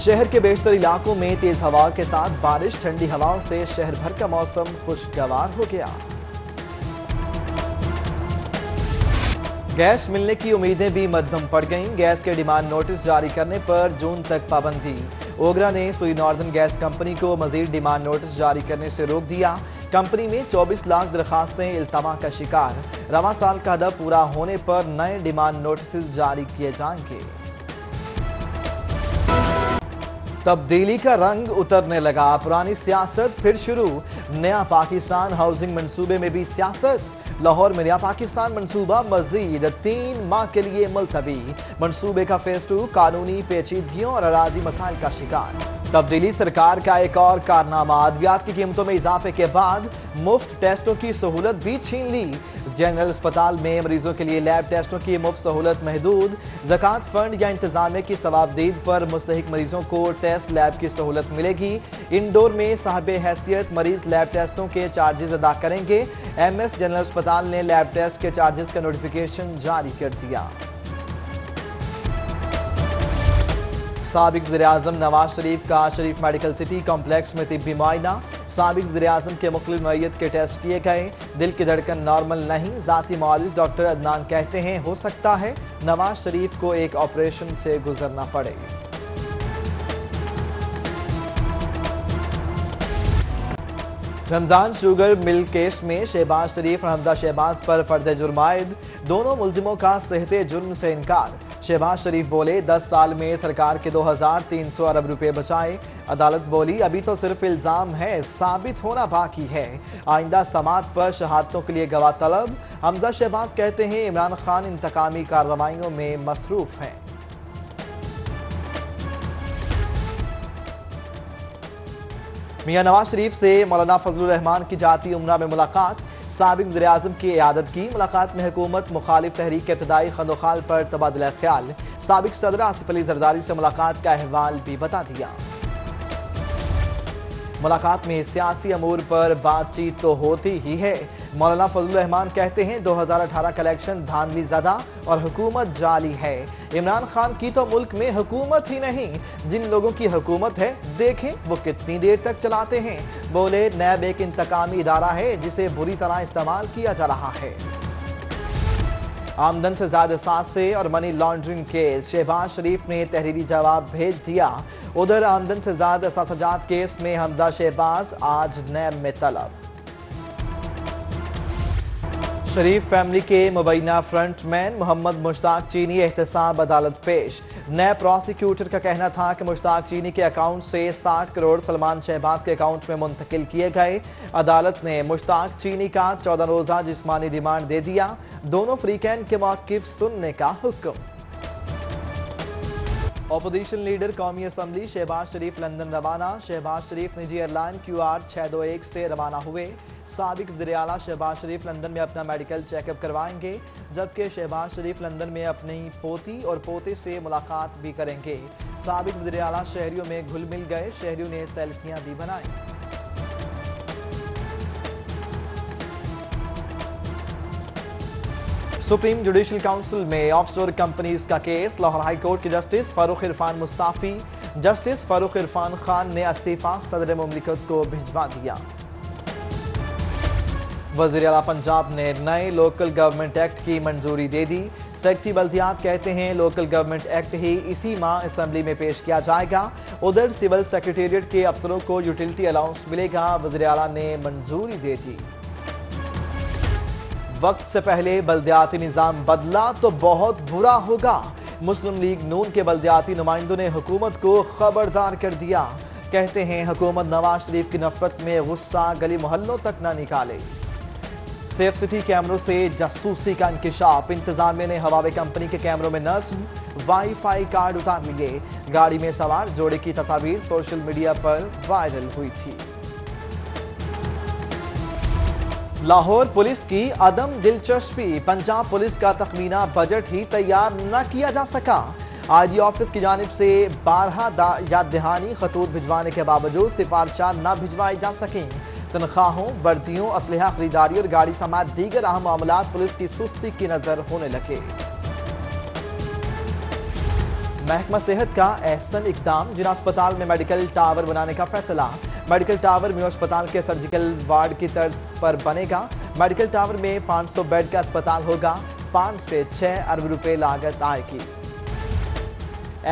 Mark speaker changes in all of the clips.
Speaker 1: शहर के बेशतर इलाकों में तेज हवा के साथ बारिश, ठंडी हवाओं से शहर भर का मौसम खुशगवार हो गया। गैस मिलने की उम्मीदें भी मध्यम पड़ गईं। गैस के डिमांड नोटिस जारी करने पर जून तक पाबंदी। ओगरा ने सुई नॉर्दर्न गैस कंपनी को मजीद डिमांड नोटिस जारी करने से रोक दिया। कंपनी में 24 लाख दरखास्तें इल्तमा का शिकार। रवां साल का हदफ पूरा होने पर नए डिमांड नोटिस जारी किए जाएंगे। तब्दीली का रंग उतरने लगा, पुरानी सियासत फिर शुरू। नया पाकिस्तान हाउसिंग मंसूबे में भी सियासत। लाहौर में नया पाकिस्तान मंसूबा मजीद 3 माह के लिए मुलतवी। मंसूबे का फेज 2 कानूनी पेचीदगियों और अराजी मसाइल का शिकार। तब्दीली सरकार का एक और कारनामा, अद्वियात की कीमतों में इजाफे के बाद मुफ्त टेस्टों की सहूलत भी छीन ली। जनरल अस्पताल में मरीजों के लिए लैब टेस्टों की मुफ्त सहूलत महदूद। ज़कात फंड या इंतजामिया की सवाबदीद पर मुस्तहिक मरीजों को टेस्ट लैब की सहूलत मिलेगी। इंडोर में साहिब हैसियत मरीज लैब टेस्टों के चार्जेस अदा करेंगे। MS जनरल अस्पताल ने लैब टेस्ट के चार्जेस का नोटिफिकेशन जारी कर दिया। साबिक वज़ीर-ए-आज़म नवाज शरीफ का शरीफ मेडिकल सिटी कॉम्प्लेक्स में तिब्बी मुआयना। साबिक वज़ीर-ए-आज़म के मुख्तलिफ नौइयत के टेस्ट किए गए। दिल की धड़कन नॉर्मल नहीं, ज़ाती मुआलिज डॉक्टर अदनान कहते हैं हो सकता है नवाज शरीफ को एक ऑपरेशन से गुजरना पड़े। रमजान शुगर मिल केस में शहबाज शरीफ और हमजा शहबाज पर फर्द जुर्म आयद। दोनों मुलजिमों का सेहते जुर्म से इनकार। शहबाज शरीफ बोले 10 साल में सरकार के 2300 अरब रुपए बचाए। अदालत बोली अभी तो सिर्फ इल्जाम है, साबित होना बाकी है। आइंदा समात पर शहादतों के लिए गवाह तलब। हमजा शहबाज कहते हैं इमरान खान इंतकामी कार्रवाइयों में मसरूफ हैं। मियां नवाज शरीफ से मौलाना फजलुर रहमान की जाती उमरा में मुलाकात। साबिक वज़ीर-ए-आज़म की इयादत की। मुलाकात में हुकूमत मुखालिफ तहरीक के इब्तिदाई खंदोखाल पर तबादला ख्याल। साबिक सदर आसिफ अली जरदारी से मुलाकात का अहवाल भी बता दिया। मुलाकात में सियासी अमूर पर बातचीत तो होती ही है। मौलाना फजलुर रहमान कहते हैं 2018 का इलेक्शन धांधली ज़दा और हुकूमत जाली है। इमरान खान की तो मुल्क में हुकूमत ही नहीं, जिन लोगों की हुकूमत है देखें वो कितनी देर तक चलाते हैं। बोले नैब एक इंतकामी इदारा है जिसे बुरी तरह इस्तेमाल किया जा रहा है। आमदन से ज्यादा सासे और मनी लॉन्ड्रिंग केस, शहबाज शरीफ ने तहरीरी जवाब भेज दिया। उधर आमदन से ज्यादा सासाजात केस में हमजा शहबाज आज नैब में तलब। शरीफ फैमिली के मुबैना फ्रंटमैन मोहम्मद मुश्ताक चीनी एहतसाब अदालत पेश। नैब प्रोसिक्यूटर का कहना था कि मुश्ताक चीनी के अकाउंट से 60 करोड़ सलमान शहबाज के अकाउंट में मुंतकिल किए गए। अदालत ने मुश्ताक चीनी का 14 रोजा जिस्मानी रिमांड दे दिया। दोनों फरीकैन के मौक़िफ़ सुनने का हुक्म। अपोजिशन लीडर कौमी असम्बली शहबाज शरीफ लंदन रवाना। शहबाज शरीफ निजी एयरलाइन QR 621 से रवाना हुए। साबिक वज़ीर-ए-आला शहबाज शरीफ लंदन में अपना मेडिकल चेकअप करवाएंगे, जबकि शहबाज शरीफ लंदन में अपनी पोती और पोते से मुलाकात भी करेंगे। साबिक वज़ीर-ए-आला शहरियों में घुल मिल गए, शहरियों ने सेल्फियां भी बनाई। सुप्रीम जुडिशल काउंसिल में ऑफशोर कंपनीज का केस। लाहौर हाई कोर्ट के जस्टिस फारूक इरफान मुस्ताफी। जस्टिस फारूक इरफान खान ने इस्तीफा सदर मुमलिकत को भिजवा दिया। वज़ीर आला पंजाब ने नए लोकल गवर्नमेंट एक्ट की मंजूरी दे दी। सेक्रेटरी बल्दियात कहते हैं लोकल गवर्नमेंट एक्ट ही इसी माह असेंबली में पेश किया जाएगा। उधर सिविल सेक्रेटेरिएट के अफसरों को यूटिलिटी अलाउंस मिलेगा, वज़ीर आला ने मंजूरी दे दी। वक्त से पहले बल्दियाती निज़ाम बदला तो बहुत बुरा होगा। मुस्लिम लीग नून के बल्दियाती नुमाइंदों ने हुकूमत को खबरदार कर दिया। कहते हैं हुकूमत नवाज शरीफ की नफरत में गुस्सा गली मोहल्लों तक न निकाले। सेफ सिटी कैमरों से जासूसी का इंकिशाफ। इंतजामिया ने हवावे कंपनी के कैमरों में नस्ब वाईफाई कार्ड उतार लिए। गाड़ी में सवार जोड़े की तस्वीर सोशल मीडिया पर वायरल हुई थी। लाहौर पुलिस की अदम दिलचस्पी। पंजाब पुलिस का तखमीना बजट ही तैयार न किया जा सका। IG ऑफिस की जानिब से 12 याद दहानी खतूत भिजवाने के बावजूद सिफारिशात न भिजवाई जा सकें। तनख्वाहों, वर्दियों, असलहा खरीदारी और गाड़ी समेत दीगर अहम मामलात पुलिस की सुस्ती की नजर होने लगे। महकमा सेहत का अहसन इकदाम, जिला अस्पताल में मेडिकल टावर बनाने का फैसला। मेडिकल टावर मेयो अस्पताल के सर्जिकल वार्ड की तर्ज पर बनेगा। मेडिकल टावर में 500 बेड का अस्पताल होगा। 5 से 6 अरब रुपए लागत आएगी।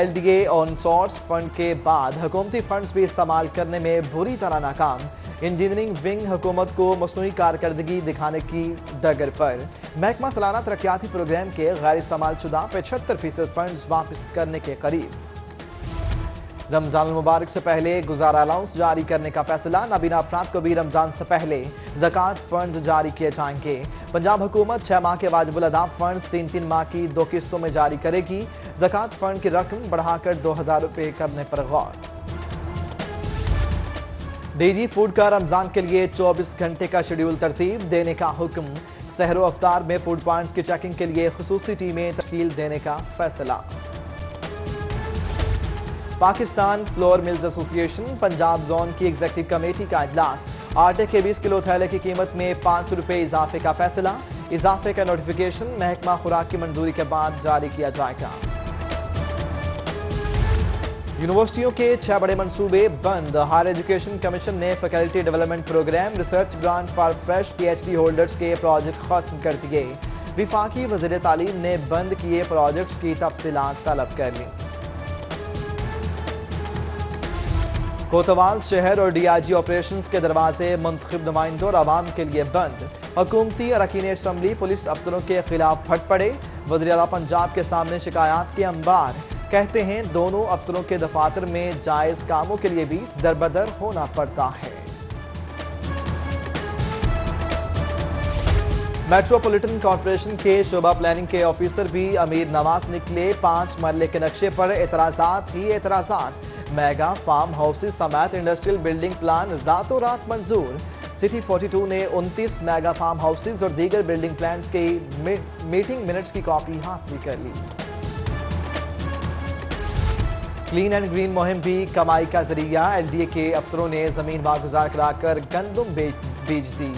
Speaker 1: LDA ऑन सोर्स फंड के बाद हुकूमती फंड्स भी इस्तेमाल करने में बुरी तरह नाकाम। इंजीनियरिंग विंग हुकूमत को मसनूई कारकर्दगी दिखाने की डगर पर। महकमा सालाना तरक्याती प्रोग्राम के गैर इस्तेमाल शुदा 75% फंड्स वापस करने के करीब। रमजान मुबारक से पहले गुजारा अलाउंस जारी करने का फैसला। नाबीना अफराद को भी रमजान से पहले ज़कात फंड्स जारी किए जाएंगे। पंजाब हुकूमत 6 माह के वाजिबुल अदा फंड्स 3-3 माह की 2 किस्तों में जारी करेगी। ज़कात फंड की रकम बढ़ाकर 2000 रुपये करने पर गौर। DG फूड का रमजान के लिए 24 घंटे का शेड्यूल तरतीब देने का हुक्म। सहरो अफ्तार में फूड पॉइंट्स की चेकिंग के लिए खुसूसी टीमें तश्कील देने का फैसला। Pakistan flour mills association Punjab zone की एग्जीक्यूटिव कमेटी का इजलास। आटे के 20 किलो थैले की कीमत में 5 रुपये इजाफे का फैसला। इजाफे का नोटिफिकेशन महकमा खुराक की मंजूरी के बाद जारी किया जाएगा। यूनिवर्सिटियों के 6 बड़े मंसूबे बंद। हायर एजुकेशन कमीशन ने faculty development program, research grant for fresh PhD holders के प्रोजेक्ट खत्म कर दिए। विफाकी वज़ीर तालीम ने बंद किए प्रोजेक्ट्स की तफसीलात तलब कर ली। कोतवाल शहर और DIG ऑपरेशंस के दरवाजे मुंतखब नुमाइंदों और आवाम के लिए बंद। हुकूमती अरकान असम्बली पुलिस अफसरों के खिलाफ फट पड़े। वज़ीर आला पंजाब के सामने शिकायत के अंबार। कहते हैं दोनों अफसरों के दफातर में जायज़ कामों के लिए भी दरबदर होना पड़ता है। मेट्रोपॉलिटन कॉरपोरेशन के शोबा प्लानिंग के ऑफिसर भी अमीर नवाज निकले। 5 मरले के नक्शे पर एतराज़ात ही एतराज़ात। मेगा फार्म हाउसेस समेत इंडस्ट्रियल बिल्डिंग प्लान रातों रात मंजूर। सिटी 42 ने 29 मेगा फार्म हाउसेस और दीगर बिल्डिंग प्लान्स की मीटिंग मिनट्स की कॉपी हासिल कर ली। क्लीन एंड ग्रीन मुहिम भी कमाई का जरिया। LDA के अफसरों ने जमीन वागुजार कराकर गंदम बीज दी।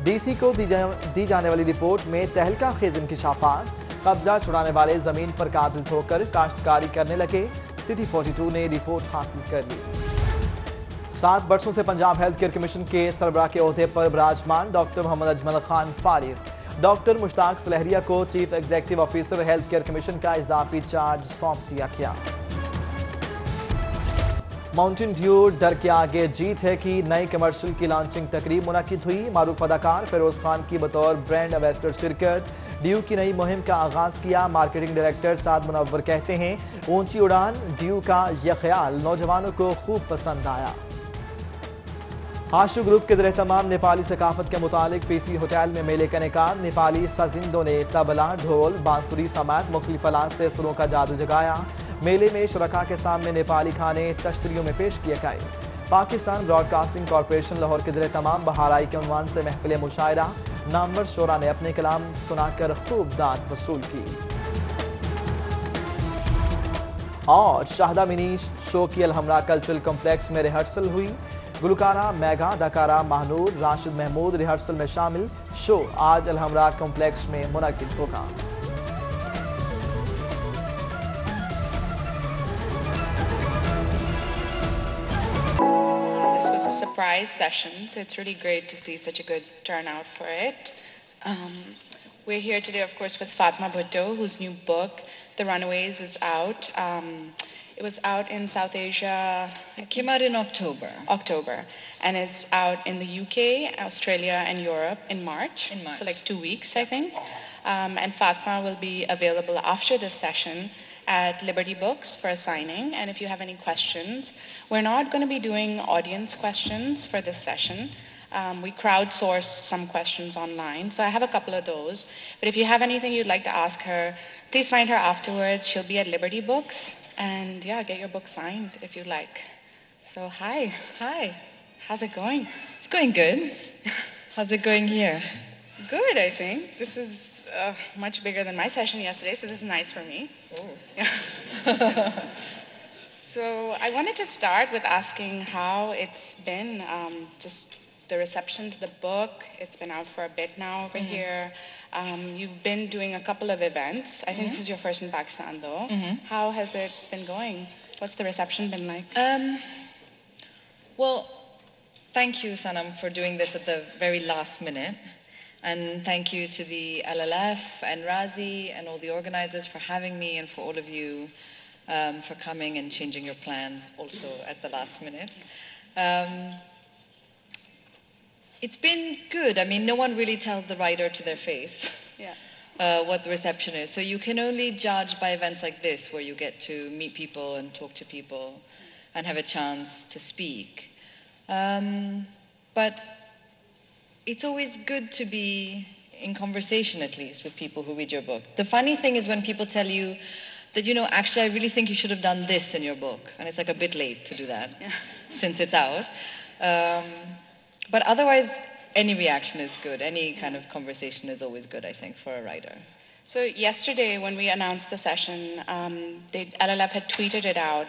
Speaker 1: DC को दी जाने वाली रिपोर्ट में तहलका खेज इंकशाफात। कब्जा छुड़ाने वाले जमीन पर काबिज होकर काश्तकारी करने लगे। सिटी 42 ने रिपोर्ट हासिल कर ली। 7 वर्षों से पंजाब हेल्थ केयर कमीशन के सरबराह के ओहदे पर विराजमान डॉक्टर मोहम्मद अजमल खान फारिग। डॉक्टर मुश्ताक सलहरिया को chief executive officer health care commission का इजाफी चार्ज सौंप दिया गया। माउंटेन ड्यू डर के आगे जीत है की नई कमर्शियल की लॉन्चिंग तकरीब मुनक्किद हुई। मारूफ अदाकार फिरोज खान की बतौर ब्रांड एम्बेसडर शिरकत। ड्यू की नई मुहिम का आगाज किया। मार्केटिंग डायरेक्टर साद मुनव्वर कहते हैं ऊंची उड़ान ड्यू का यह ख्याल नौजवानों को खूब पसंद आया। हाशु ग्रुप के ज़रिए तमाम नेपाली सकाफत के मुतालिक PC होटल में मेले का इनेकाद। नेपाली सजिंदों ने तबला, ढोल, बांसुरी समेत मुख्तलिफ आलात से सुरों का जादू जगाया। मेले में शुरका के सामने नेपाली खाने तश्तरियों में पेश किए गए। पाकिस्तान ब्रॉडकास्टिंग कॉरपोरेशन लाहौर के ज़रिए तमाम बहाराई के उन्वान से महफिल मुशायरा। नामवर शोरा ने अपने कलाम सुनाकर खूब दाद वसूल की। और शाहदा मिनी शो की अलहमरा कल्चरल कॉम्प्लेक्स में रिहर्सल हुई। गुलकारा मेगा अदाकारा महानूर राशिद महमूद रिहर्सल में शामिल। शो आज अलहमरा कॉम्प्लेक्स में मुनक्किद होगा।
Speaker 2: Surprise session, so it's really great to see such a good turnout for it. We're here today, of course, with Fatma Bhutto, whose new book, The Runaways, is out. It was out in South Asia.
Speaker 3: It came out in October.
Speaker 2: And it's out in the UK, Australia, and Europe in March. So like 2 weeks, I think. And Fatma will be available after this session at Liberty Books for a signing. And if you have any questions, we're not going to be doing audience questions for this session. We crowdsourced some questions online, so I have a couple of those. But if you have anything you'd like to ask her, please find her afterwards. She'll be at Liberty Books. And yeah, get your book signed if you like. So hi.
Speaker 3: Hi.
Speaker 2: How's it going?
Speaker 3: It's going good. How's it going here?
Speaker 2: Good, I think. This is much bigger than my session yesterday, so this is nice for me.
Speaker 3: Oh.
Speaker 2: Yeah. So I wanted to start with asking how it's been, just the reception to the book. It's been out for a bit now over here. You've been doing a couple of events. I think this is your first in Pakistan, though. How has it been going? What's the reception been like?
Speaker 3: Well, thank you, Sanam, for doing this at the very last minute. And thank you to the LLF and Razi and all the organizers for having me, and for all of you for coming and changing your plans also at the last minute. It's been good. I mean, no one really tells the writer to their face what the reception is. So you can only judge by events like this, where you get to meet people and talk to people and have a chance to speak. But it's always good to be in conversation, at least, with people who read your book. The funny thing is when people tell you that, actually, I really think you should have done this in your book. And it's like a bit late to do that since it's out. But otherwise, any reaction is good. Any kind of conversation is always good, I think, for a writer.
Speaker 2: So yesterday, when we announced the session, LLF had tweeted it out.